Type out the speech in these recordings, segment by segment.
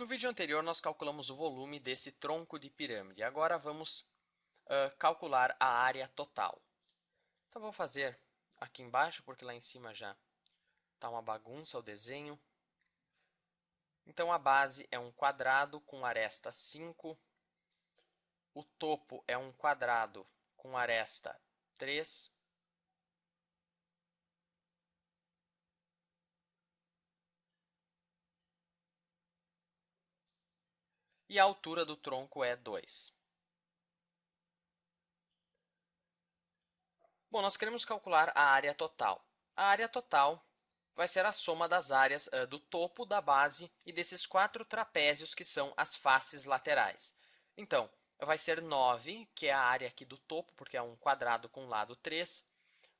No vídeo anterior, nós calculamos o volume desse tronco de pirâmide. Agora vamos calcular a área total. Então, vou fazer aqui embaixo, porque lá em cima já está uma bagunça o desenho. Então, a base é um quadrado com aresta 5. O topo é um quadrado com aresta 3. E a altura do tronco é 2. Bom, nós queremos calcular a área total. A área total vai ser a soma das áreas do topo, da base e desses 4 trapézios que são as faces laterais. Então, vai ser 9, que é a área aqui do topo, porque é um quadrado com lado 3,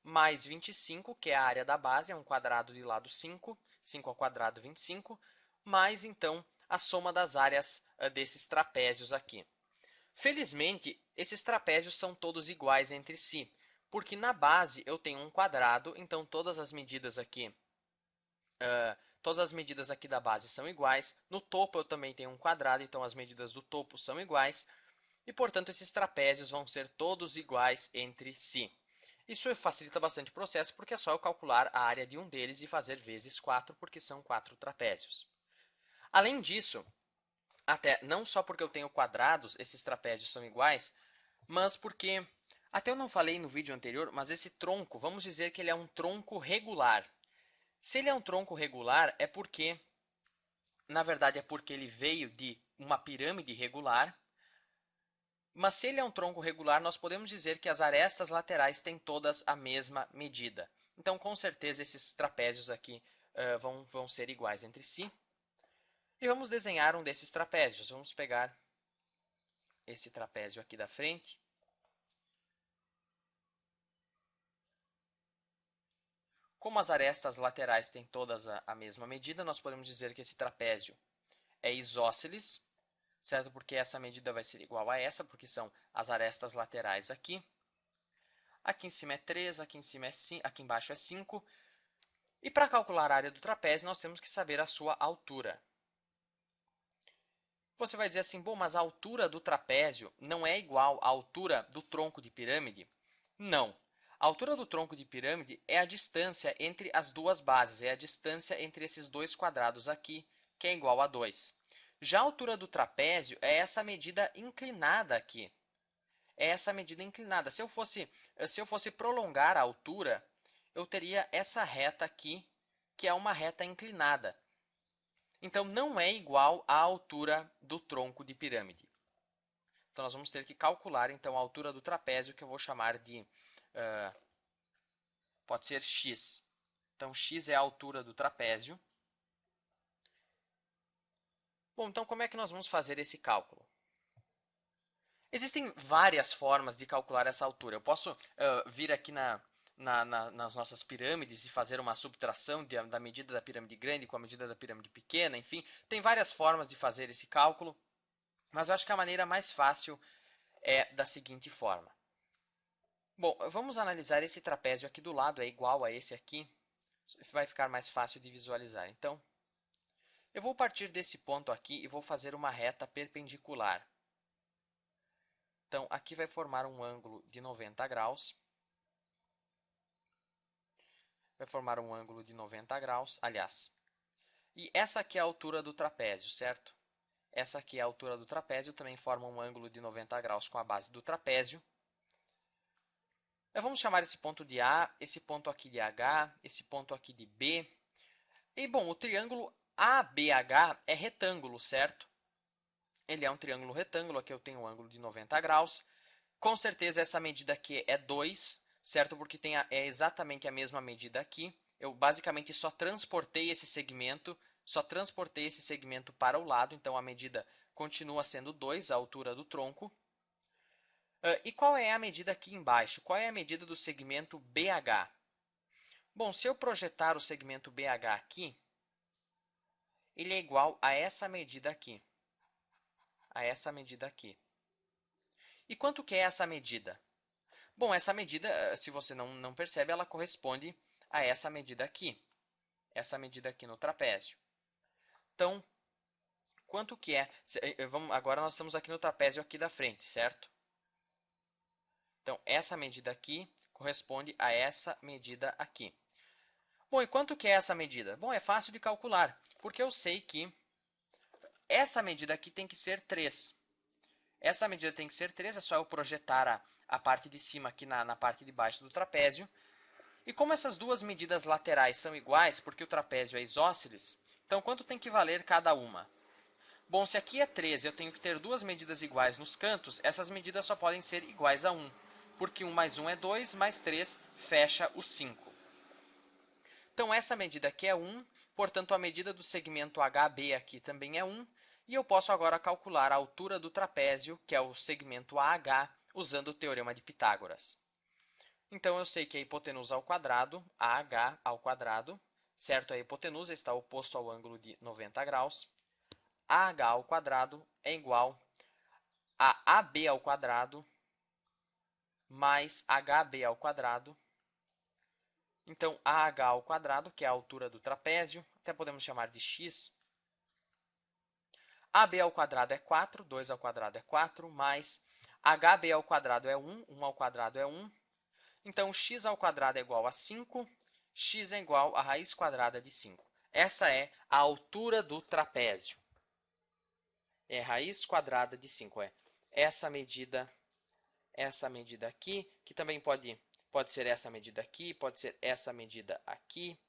mais 25, que é a área da base, é um quadrado de lado 5, 5 ao quadrado 25, mais, então, a soma das áreas desses trapézios aqui. Felizmente, esses trapézios são todos iguais entre si, porque na base eu tenho um quadrado, então todas as medidas aqui da base são iguais. No topo eu também tenho um quadrado, então as medidas do topo são iguais. E, portanto, esses trapézios vão ser todos iguais entre si. Isso facilita bastante o processo, porque é só eu calcular a área de um deles e fazer vezes 4, porque são 4 trapézios. Além disso, até não só porque eu tenho quadrados, esses trapézios são iguais, mas porque, até eu não falei no vídeo anterior, mas esse tronco, vamos dizer que ele é um tronco regular. Se ele é um tronco regular, é porque, na verdade, é porque ele veio de uma pirâmide regular. Mas se ele é um tronco regular, nós podemos dizer que as arestas laterais têm todas a mesma medida. Então, com certeza, esses trapézios aqui vão ser iguais entre si. E vamos desenhar um desses trapézios. Vamos pegar esse trapézio aqui da frente. Como as arestas laterais têm todas a mesma medida, nós podemos dizer que esse trapézio é isósceles, certo? Porque essa medida vai ser igual a essa, porque são as arestas laterais aqui. Aqui em cima é 3, aqui em cima é 5, aqui embaixo é 5. E para calcular a área do trapézio, nós temos que saber a sua altura. Você vai dizer assim, bom, mas a altura do trapézio não é igual à altura do tronco de pirâmide? Não. A altura do tronco de pirâmide é a distância entre as duas bases, é a distância entre esses dois quadrados aqui, que é igual a 2. Já a altura do trapézio é essa medida inclinada aqui. É essa medida inclinada. Se eu fosse prolongar a altura, eu teria essa reta aqui, que é uma reta inclinada. Então, não é igual à altura do tronco de pirâmide. Então, nós vamos ter que calcular então, a altura do trapézio, que eu vou chamar de... pode ser x. Então, x é a altura do trapézio. Bom, então, como é que nós vamos fazer esse cálculo? Existem várias formas de calcular essa altura. Eu posso vir aqui nas nossas pirâmides e fazer uma subtração da medida da pirâmide grande com a medida da pirâmide pequena, enfim. Tem várias formas de fazer esse cálculo, mas eu acho que a maneira mais fácil é da seguinte forma. Bom, vamos analisar esse trapézio aqui do lado, é igual a esse aqui. Vai ficar mais fácil de visualizar. Então, eu vou partir desse ponto aqui e vou fazer uma reta perpendicular. Então, aqui vai formar um ângulo de 90 graus. Vai formar um ângulo de 90 graus, aliás. E essa aqui é a altura do trapézio, certo? Essa aqui é a altura do trapézio, também forma um ângulo de 90 graus com a base do trapézio. Vamos chamar esse ponto de A, esse ponto aqui de H, esse ponto aqui de B. E, bom, o triângulo ABH é retângulo, certo? Ele é um triângulo retângulo, aqui eu tenho um ângulo de 90 graus. Com certeza essa medida aqui é 2, certo? Porque é exatamente a mesma medida aqui. Eu basicamente só transportei esse segmento para o lado, então a medida continua sendo 2, a altura do tronco. E qual é a medida aqui embaixo? Qual é a medida do segmento BH? Bom, se eu projetar o segmento BH aqui, ele é igual a essa medida aqui. E quanto que é essa medida? Bom, essa medida, se você não percebe, ela corresponde a essa medida aqui no trapézio. Então, quanto que é... Agora nós estamos aqui no trapézio aqui da frente, certo? Então, essa medida aqui corresponde a essa medida aqui. Bom, e quanto que é essa medida? Bom, é fácil de calcular, porque eu sei que essa medida aqui tem que ser 3. Essa medida tem que ser 3, é só eu projetar a parte de cima aqui na parte de baixo do trapézio. E como essas duas medidas laterais são iguais, porque o trapézio é isósceles, então quanto tem que valer cada uma? Bom, se aqui é 13 eu tenho que ter duas medidas iguais nos cantos, essas medidas só podem ser iguais a 1, porque 1 mais 1 é 2, mais 3 fecha o 5. Então, essa medida aqui é 1, portanto, a medida do segmento HB aqui também é 1, e eu posso agora calcular a altura do trapézio, que é o segmento AH, usando o Teorema de Pitágoras. Então, eu sei que a hipotenusa ao quadrado, AH ao quadrado, certo? A hipotenusa está oposto ao ângulo de 90 graus. AH ao quadrado é igual a AB ao quadrado mais HB ao quadrado. Então, AH ao quadrado, que é a altura do trapézio, até podemos chamar de x. AB ao quadrado é 4, 2 ao quadrado é 4, mais HB ao quadrado é 1, 1 ao quadrado é 1. Então, x ao quadrado é igual a 5, x é igual a raiz quadrada de 5. Essa é a altura do trapézio. É raiz quadrada de 5. É essa medida aqui, que também pode ser essa medida aqui, pode ser essa medida aqui,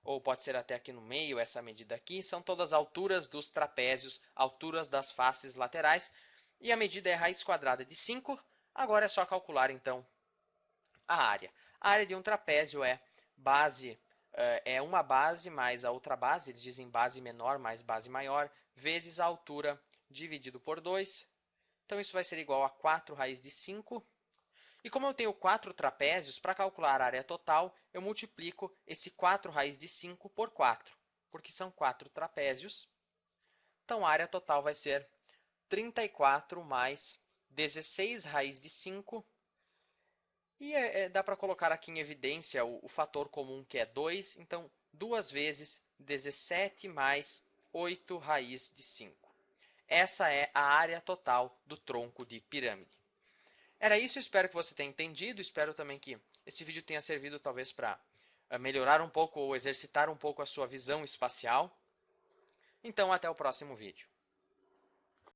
ou pode ser até aqui no meio, essa medida aqui. São todas alturas dos trapézios, alturas das faces laterais. E a medida é raiz quadrada de 5. Agora é só calcular, então, a área. A área de um trapézio é uma base mais a outra base, eles dizem base menor mais base maior, vezes a altura dividido por 2. Então, isso vai ser igual a 4 raiz de 5. E como eu tenho 4 trapézios, para calcular a área total, eu multiplico esse 4 raiz de 5 por 4, porque são 4 trapézios. Então, a área total vai ser 34 mais 16 raiz de 5. E dá para colocar aqui em evidência o fator comum, que é 2. Então, 2 vezes 17 mais 8 raiz de 5. Essa é a área total do tronco de pirâmide. Era isso, espero que você tenha entendido, espero também que esse vídeo tenha servido talvez para melhorar um pouco ou exercitar um pouco a sua visão espacial. Então, até o próximo vídeo.